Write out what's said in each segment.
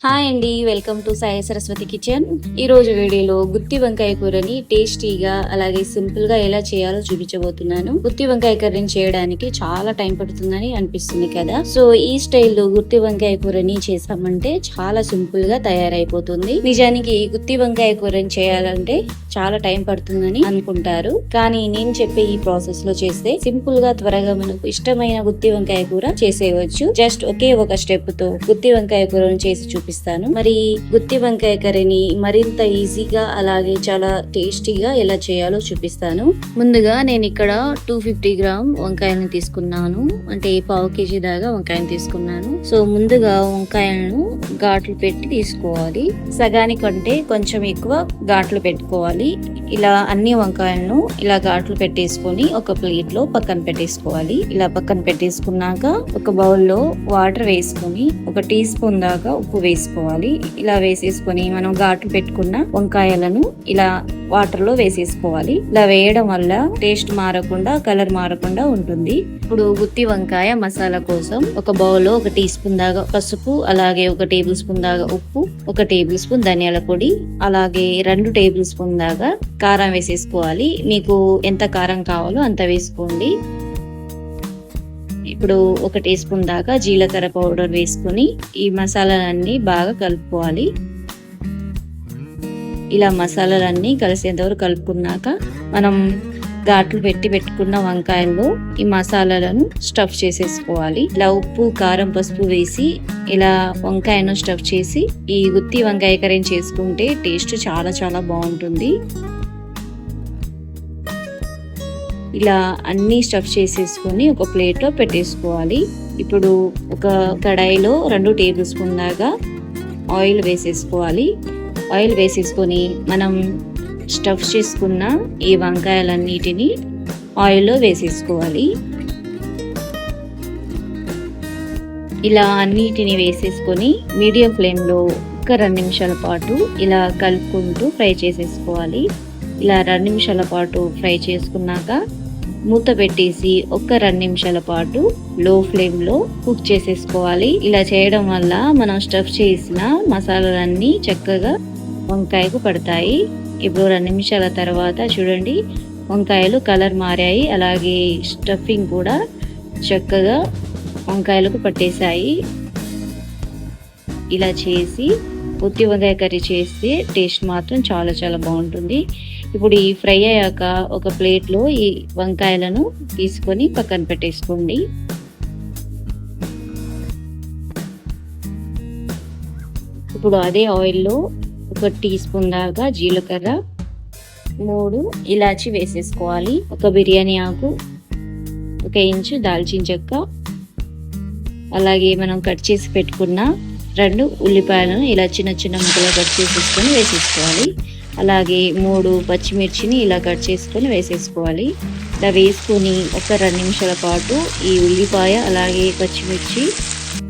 Hi అండి, welcome to Sai Saraswati kitchen. ఈ రోజు వీడియోలో గుత్తి వంకాయ కూరని టేస్టీగా అలాగే సింపుల్ గా ఎలా చేయాలో చూపించబోతున్నాను. గుత్తి వంకాయ కర్రీని చేయడానికి చాలా టైం పడుతుందని అనిపిస్తుంది కదా. సో ఈ స్టైల్లో గుత్తి వంకాయ కూరని చేసామంటే చాలా సింపుల్ గా తయారైపోతుంది. నిజానికి ఈ గుత్తి వంకాయ కూరని చేయాలంటే చాలా టైం పడుతుందని అనుకుంటారు, కానీ నేను చెప్పే ఈ ప్రాసెస్ లో చేస్తే సింపుల్ గా త్వరగా మనకు ఇష్టమైన గుత్తి వంకాయ కూర చేసేయవచ్చు. జస్ట్ ఒకే ఒక స్టెప్ తో గుత్తి వంకాయ కూరను చేసి చూపిస్తాను. మరి గుత్తి వంకాయ కర్రీని మరింత ఈజీగా అలాగే చాలా టేస్టీగా ఎలా చేయాలో చూపిస్తాను. ముందుగా నేను ఇక్కడ 250 గ్రామ్ వంకాయలను తీసుకున్నాను, అంటే పావు కేజీ దాకా వంకాయను తీసుకున్నాను. సో ముందుగా వంకాయలను ఘాట్లు పెట్టి తీసుకోవాలి. సగానికంటే కొంచెం ఎక్కువ ఘాట్లు పెట్టుకోవాలి. ఇలా అన్ని వంకాయలను ఇలా ఘాట్లు పెట్టేసుకొని ఒక ప్లేట్ లో పక్కన పెట్టేసుకోవాలి. ఇలా పక్కన పెట్టేసుకున్నాక ఒక బౌల్లో వాటర్ వేసుకొని 1 టీ స్పూన్ దాకా ఉప్పు వేసుకోవాలి. ఇలా వేసేసుకొని మనం ఘాట్లు పెట్టుకున్న వంకాయలను ఇలా వాటర్ లో వేసేసుకోవాలి. ఇలా వేయడం వల్ల టేస్ట్ మారకుండా కలర్ మారకుండా ఉంటుంది. ఇప్పుడు గుత్తి వంకాయ మసాలా కోసం ఒక బౌల్లో 1 టీ స్పూన్ దాకా పసుపు, అలాగే 1 టేబుల్ స్పూన్ దాకా ఉప్పు, 1 టేబుల్ స్పూన్ ధనియాల పొడి, అలాగే 2 టేబుల్ స్పూన్ దాకా కారం వేసేసుకోవాలి. మీకు ఎంత కారం కావాలో అంత వేసుకోండి. ఇప్పుడు 1 టీ స్పూన్ దాకా జీలకర్ర పౌడర్ వేసుకొని ఈ మసాలాలన్నీ బాగా కలుపుకోవాలి. ఇలా మసాలాలన్నీ కలిసేంతవరకు కలుపుకున్నాక మనం ఘాట్లు పెట్టుకున్న వంకాయల్లో ఈ మసాలాలను స్టఫ్ చేసేసుకోవాలి. ఇలా ఉప్పు, కారం, పసుపు వేసి ఇలా వంకాయను స్టఫ్ చేసి ఈ గుత్తి వంకాయ కర్రీ చేసుకుంటే టేస్ట్ చాలా చాలా బాగుంటుంది. ఇలా అన్ని స్టఫ్ చేసేసుకొని ఒక ప్లేట్ లో పెట్టేసుకోవాలి. ఇప్పుడు ఒక కడాయిలో 2 టేబుల్ స్పూన్ దాకా ఆయిల్ వేసేసుకోవాలి. ఆయిల్ వేసేసుకొని మనం స్టఫ్ చేసుకున్న ఈ వంకాయలన్నిటిని ఆయిల్లో వేసేసుకోవాలి. ఇలా అన్నిటిని వేసేసుకొని మీడియం ఫ్లేమ్లో ఒక 2 నిమిషాల పాటు ఇలా కలుపుకుంటూ ఫ్రై చేసేసుకోవాలి. ఇలా 2 నిమిషాల పాటు ఫ్రై చేసుకున్నాక మూత పెట్టేసి ఒక 2 నిమిషాల పాటు లో ఫ్లేమ్ లో కుక్ చేసేసుకోవాలి. ఇలా చేయడం వల్ల మనం స్టఫ్ చేసిన మసాలాలన్నీ చక్కగా వంకాయకు పడతాయి. ఇప్పుడు 2 నిమిషాల తర్వాత చూడండి, వంకాయలు కలర్ మారాయి, అలాగే స్టఫింగ్ కూడా చక్కగా వంకాయలకు పట్టేశాయి. ఇలా చేసి గుత్తి వంకాయ కర్రీ చేస్తే టేస్ట్ మాత్రం చాలా చాలా బాగుంటుంది. ఇప్పుడు ఈ ఫ్రై అయ్యాక ఒక ప్లేట్లో ఈ వంకాయలను తీసుకొని పక్కన పెట్టేసుకోండి. ఇప్పుడు అదే ఆయిల్లో 1 టీ స్పూన్ దాకా జీలకర్ర, 3 ఇలాచి వేసేసుకోవాలి. 1 బిర్యానీ ఆకు, 1 ఇంచు దాల్చిన చెక్క, అలాగే మనం కట్ చేసి పెట్టుకున్న 2 ఉల్లిపాయలను ఇలా చిన్న చిన్న ముక్కలు కట్ చేసేసుకొని వేసేసుకోవాలి. అలాగే 3 పచ్చిమిర్చిని ఇలా కట్ చేసుకొని వేసేసుకోవాలి. ఇలా వేసుకొని ఒక 2 నిమిషాల పాటు ఈ ఉల్లిపాయ అలాగే పచ్చిమిర్చి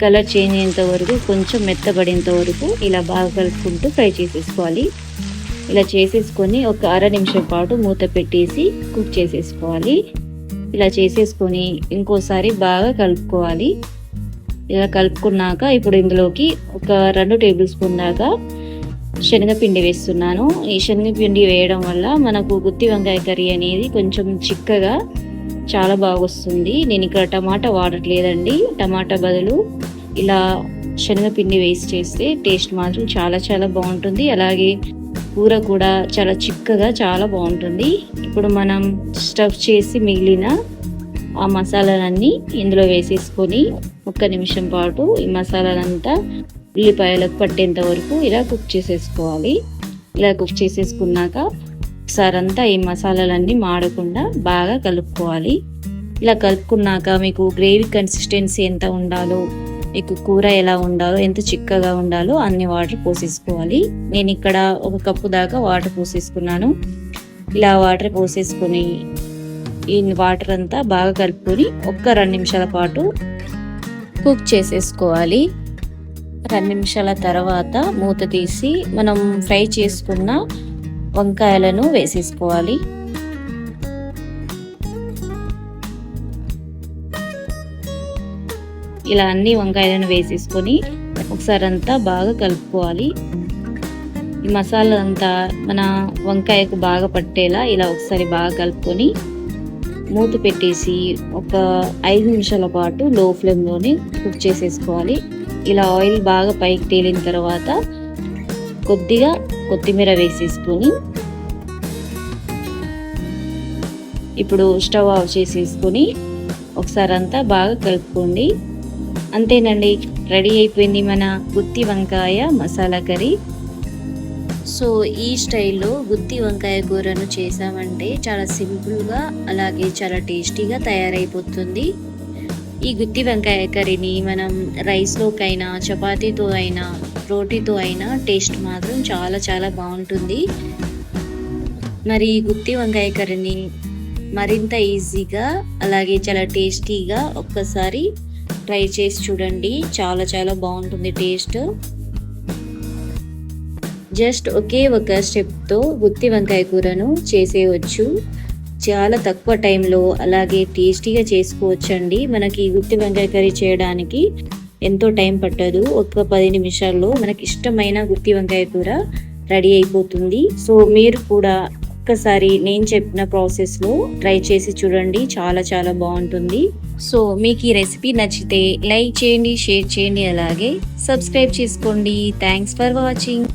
కలర్ చేంజ్ అయ్యేంత వరకు, కొంచెం మెత్తబడేంత వరకు ఇలా బాగా కలుపుకుంటూ ఫ్రై చేసేసుకోవాలి. ఇలా చేసేసుకొని ఒక 1/2 నిమిషం పాటు మూత పెట్టేసి కుక్ చేసేసుకోవాలి. ఇలా చేసేసుకొని ఇంకోసారి బాగా కలుపుకోవాలి. ఇలా కలుపుకున్నాక ఇప్పుడు ఇందులోకి ఒక 2 టేబుల్ స్పూన్ దాకా శనగపిండి వేస్తున్నాను. ఈ శనగపిండి వేయడం వల్ల మనకు గుత్తి వంకాయ కర్రీ అనేది కొంచెం చిక్కగా చాలా బాగా వస్తుంది. నేను ఇక్కడ టమాటా వాడట్లేదండి, టమాటా బదులు ఇలా శనగపిండి వేసి చేస్తే టేస్ట్ మాత్రం చాలా చాలా బాగుంటుంది. అలాగే కూర కూడా చాలా చిక్కగా చాలా బాగుంటుంది. ఇప్పుడు మనం స్టఫ్ చేసి మిగిలిన ఆ మసాలాలన్నీ ఇందులో వేసేసుకొని 1 నిమిషం పాటు ఈ మసాలాలంతా ఉల్లిపాయలకు పట్టేంత వరకు ఇలా కుక్ చేసేసుకోవాలి. ఇలా కుక్ చేసేసుకున్నాక ఒకసారి అంతా ఈ మసాలాలన్నీ మాడకుండా బాగా కలుపుకోవాలి. ఇలా కలుపుకున్నాక మీకు గ్రేవీ కన్సిస్టెన్సీ ఎంత ఉండాలో, మీకు కూర ఎలా ఉండాలో, ఎంత చిక్కగా ఉండాలో అన్ని వాటర్ పోసేసుకోవాలి. నేను ఇక్కడ 1 కప్పు దాకా వాటర్ పోసేసుకున్నాను. ఇలా వాటర్ పోసేసుకొని ఈ వాటర్ అంతా బాగా కలుపుకొని ఒక 2 నిమిషాల పాటు కుక్ చేసేసుకోవాలి. 2 నిమిషాల తర్వాత మూత తీసి మనం ఫ్రై చేసుకున్న వంకాయలను వేసేసుకోవాలి. ఇలా అన్ని వంకాయలను వేసేసుకొని ఒకసారి అంతా బాగా కలుపుకోవాలి. ఈ మసాలా అంతా మన వంకాయకు బాగా పట్టేలా ఇలా ఒకసారి బాగా కలుపుకొని మూత పెట్టేసి ఒక 5 నిమిషాల పాటు లో ఫ్లేమ్లోనే కుక్ చేసేసుకోవాలి. ఇలా ఆయిల్ బాగా పైకి తేలిన తర్వాత కొద్దిగా కొత్తిమీర వేసేసుకొని ఇప్పుడు స్టవ్ ఆఫ్ చేసేసుకొని ఒకసారి అంతా బాగా కలుపుకోండి. అంతేనండి, రెడీ అయిపోయింది మన గుత్తి వంకాయ మసాలా కర్రీ. సో ఈ స్టైల్లో గుత్తి వంకాయ కూరను చేసామంటే చాలా సింపుల్గా అలాగే చాలా టేస్టీగా తయారైపోతుంది. ఈ గుత్తి వంకాయ కర్రీని మనం రైస్లోకైనా చపాతీతో అయినా రోటీతో అయినా టేస్ట్ మాత్రం చాలా చాలా బాగుంటుంది. మరి ఈ గుత్తి వంకాయ కర్రీని మరింత ఈజీగా అలాగే చాలా టేస్టీగా ఒక్కసారి ట్రై చేసి చూడండి. చాలా చాలా బాగుంటుంది టేస్ట్. జస్ట్ ఒకే ఒక స్టెప్తో గుత్తి వంకాయ కూరను చేసేయవచ్చు. చాలా తక్కువ టైంలో అలాగే టేస్టీగా చేసుకోవచ్చండి. మనకి గుత్తి వంకాయ కర్రీ చేయడానికి ఎంతో టైం పట్టదు. ఒక 10 నిమిషాల్లో మనకి ఇష్టమైన గుత్తి వంకాయ కూర రెడీ అయిపోతుంది. సో మీరు కూడా ఒక్కసారి నేను చెప్పిన ప్రాసెస్లో ట్రై చేసి చూడండి. చాలా చాలా బాగుంటుంది. సో మీకు ఈ రెసిపీ నచ్చితే లైక్ చేయండి, షేర్ చేయండి, అలాగే సబ్స్క్రైబ్ చేసుకోండి. Thanks for watching.